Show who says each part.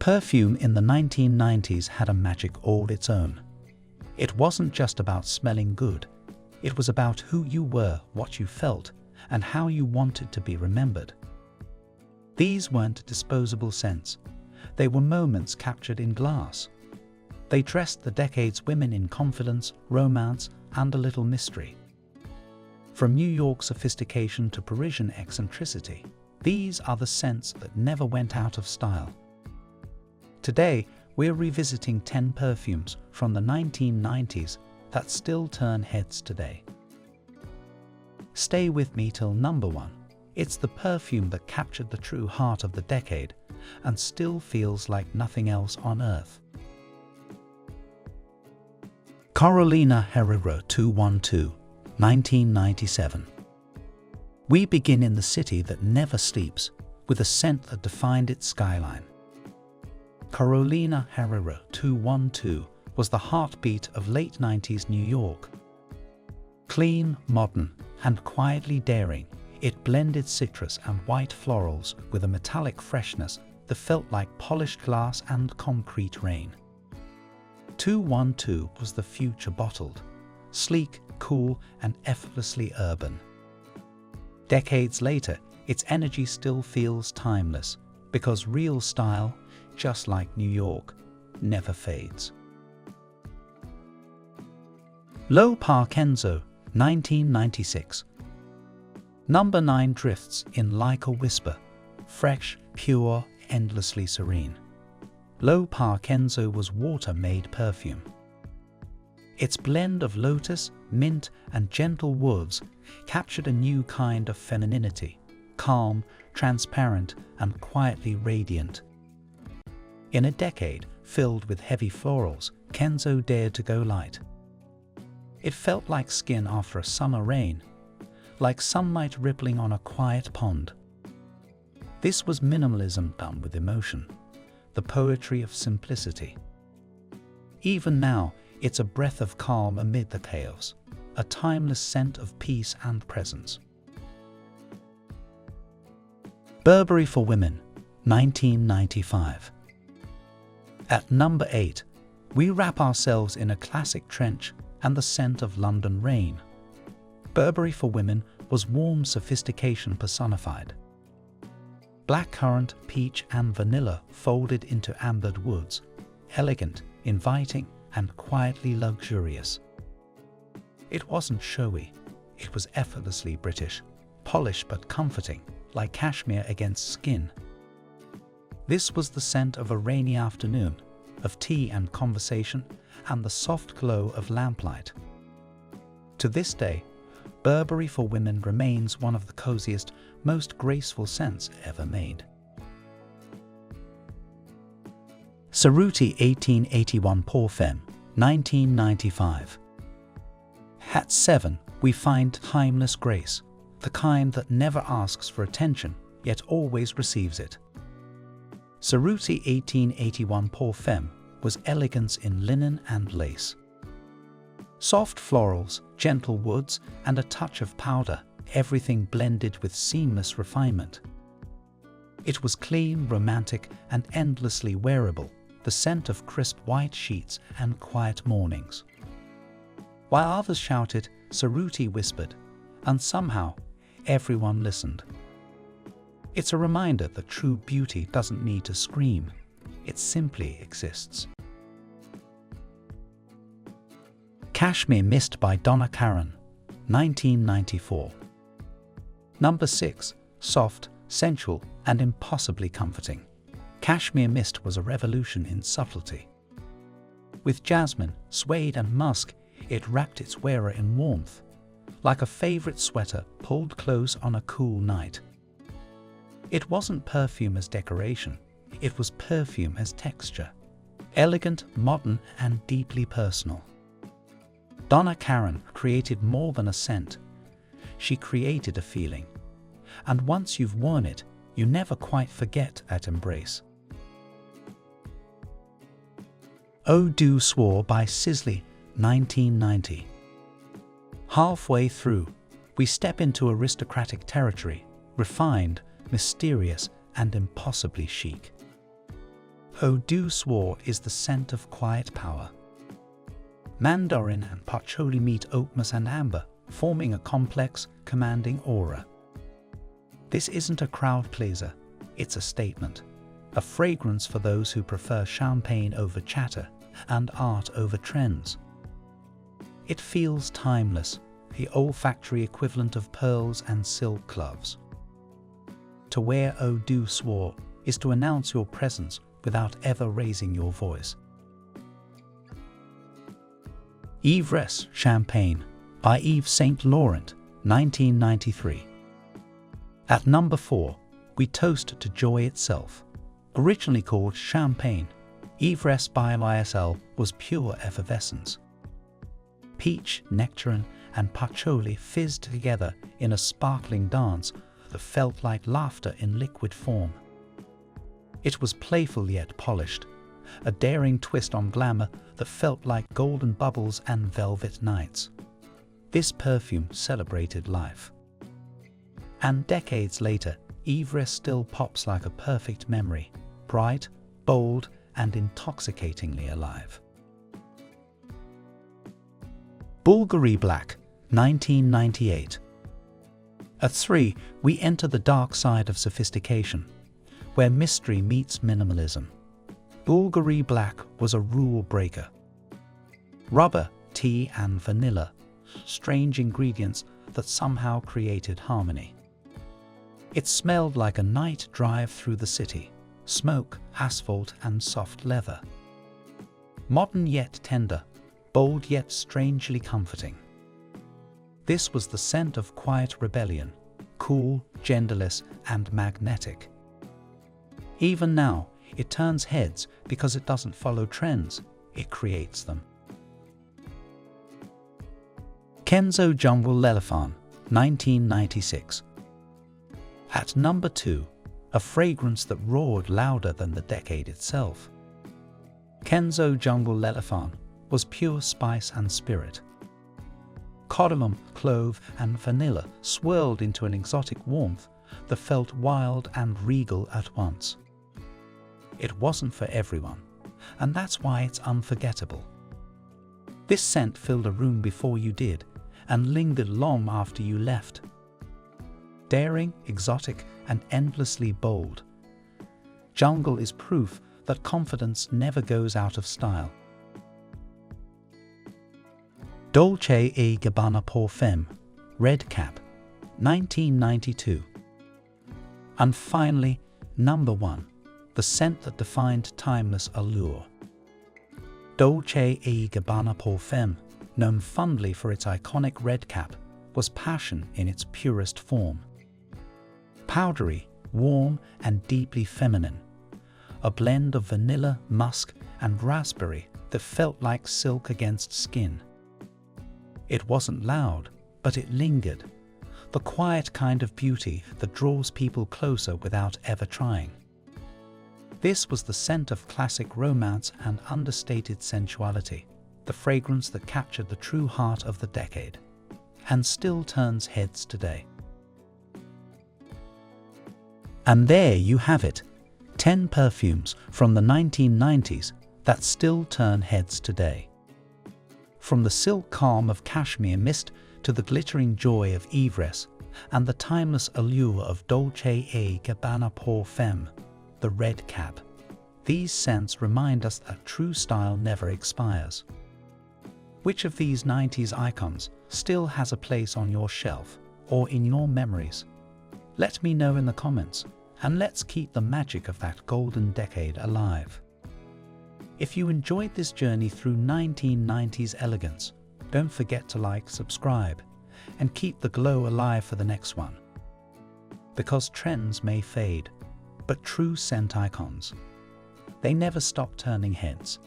Speaker 1: Perfume in the 1990s had a magic all its own. It wasn't just about smelling good. It was about who you were, what you felt, and how you wanted to be remembered. These weren't disposable scents. They were moments captured in glass. They dressed the decade's women in confidence, romance, and a little mystery. From New York sophistication to Parisian eccentricity, these are the scents that never went out of style. Today, we're revisiting 10 perfumes from the 1990s that still turn heads today. Stay with me till number 1. It's the perfume that captured the true heart of the decade and still feels like nothing else on earth. Carolina Herrera 212, 1997. We begin in the city that never sleeps, with a scent that defined its skyline. Carolina Herrera 212 was the heartbeat of late 90s New York. Clean, modern, and quietly daring, it blended citrus and white florals with a metallic freshness that felt like polished glass and concrete rain. 212 was the future bottled, sleek, cool, and effortlessly urban. Decades later, its energy still feels timeless, because real style, just like New York, never fades. L'Eau Par Kenzo, 1996. Number 9 drifts in like a whisper, fresh, pure, endlessly serene. L'Eau Par Kenzo was water-made perfume. Its blend of lotus, mint, and gentle woods captured a new kind of femininity, calm, transparent, and quietly radiant. In a decade filled with heavy florals, Kenzo dared to go light. It felt like skin after a summer rain, like sunlight rippling on a quiet pond. This was minimalism done with emotion, the poetry of simplicity. Even now, it's a breath of calm amid the chaos, a timeless scent of peace and presence. Burberry for Women, 1995. At number 8, we wrap ourselves in a classic trench and the scent of London rain. Burberry for Women was warm sophistication personified. Blackcurrant, peach, and vanilla folded into ambered woods, elegant, inviting, and quietly luxurious. It wasn't showy, it was effortlessly British, polished but comforting, like cashmere against skin. This was the scent of a rainy afternoon, of tea and conversation, and the soft glow of lamplight. To this day, Burberry for Women remains one of the coziest, most graceful scents ever made. Cerruti 1881 Pour Femme, 1995. At 7, we find timeless grace, the kind that never asks for attention, yet always receives it. Cerruti 1881 Pour Femme was elegance in linen and lace. Soft florals, gentle woods, and a touch of powder, everything blended with seamless refinement. It was clean, romantic, and endlessly wearable, the scent of crisp white sheets and quiet mornings. While others shouted, Cerruti whispered, and somehow everyone listened. It's a reminder that true beauty doesn't need to scream, it simply exists. Cashmere Mist by Donna Karan, 1994. Number 6. Soft, sensual, and impossibly comforting. Cashmere Mist was a revolution in subtlety. With jasmine, suede, and musk, it wrapped its wearer in warmth, like a favorite sweater pulled close on a cool night. It wasn't perfume as decoration, it was perfume as texture. Elegant, modern, and deeply personal. Donna Karan created more than a scent. She created a feeling. And once you've worn it, you never quite forget that embrace. Eau du Soir by Sisley, 1990. Halfway through, we step into aristocratic territory, refined, mysterious, and impossibly chic. Eau du Soir is the scent of quiet power. Mandarin and patchouli meet oakmus and amber, forming a complex, commanding aura. This isn't a crowd pleaser, it's a statement. A fragrance for those who prefer champagne over chatter and art over trends. It feels timeless, the olfactory equivalent of pearls and silk gloves. To wear Eau du Soir is to announce your presence without ever raising your voice. Yvresse Champagne by Yves Saint Laurent, 1993. At number 4, we toast to joy itself. Originally called Champagne, Yvresse by YSL was pure effervescence. Peach, nectarine, and patchouli fizzed together in a sparkling dance that felt like laughter in liquid form. It was playful yet polished, a daring twist on glamour that felt like golden bubbles and velvet nights. This perfume celebrated life. And decades later, Yvresse still pops like a perfect memory, bright, bold, and intoxicatingly alive. Bvlgari Black, 1998. At 3, we enter the dark side of sophistication, where mystery meets minimalism. Bvlgari Black was a rule breaker. Rubber, tea, and vanilla, strange ingredients that somehow created harmony. It smelled like a night drive through the city, smoke, asphalt, and soft leather. Modern yet tender, bold yet strangely comforting. This was the scent of quiet rebellion, cool, genderless, and magnetic. Even now, it turns heads because it doesn't follow trends, it creates them. Kenzo Jumbo L'Elephant, 1996. At number 2, a fragrance that roared louder than the decade itself. Kenzo Jumbo L'Elephant was pure spice and spirit. Cardamom, clove, and vanilla swirled into an exotic warmth that felt wild and regal at once. It wasn't for everyone, and that's why it's unforgettable. This scent filled a room before you did, and lingered long after you left. Daring, exotic, and endlessly bold. Jungle is proof that confidence never goes out of style. Dolce & Gabbana pour Femme, Red Cap, 1992. And finally, number 1, the scent that defined timeless allure. Dolce & Gabbana pour Femme, known fondly for its iconic red cap, was passion in its purest form. Powdery, warm, and deeply feminine. A blend of vanilla, musk, and raspberry that felt like silk against skin. It wasn't loud, but it lingered. The quiet kind of beauty that draws people closer without ever trying. This was the scent of classic romance and understated sensuality, the fragrance that captured the true heart of the decade, and still turns heads today. And there you have it, 10 perfumes from the 1990s that still turn heads today. From the silk calm of Cashmere mist to the glittering joy of Yvresse and the timeless allure of Dolce & Gabbana pour Femme, the red cap. These scents remind us that true style never expires. Which of these 90s icons still has a place on your shelf or in your memories? Let me know in the comments, and let's keep the magic of that golden decade alive. If you enjoyed this journey through 1990s elegance, don't forget to like, subscribe, and keep the glow alive for the next one. Because trends may fade, but true scent icons, they never stop turning heads.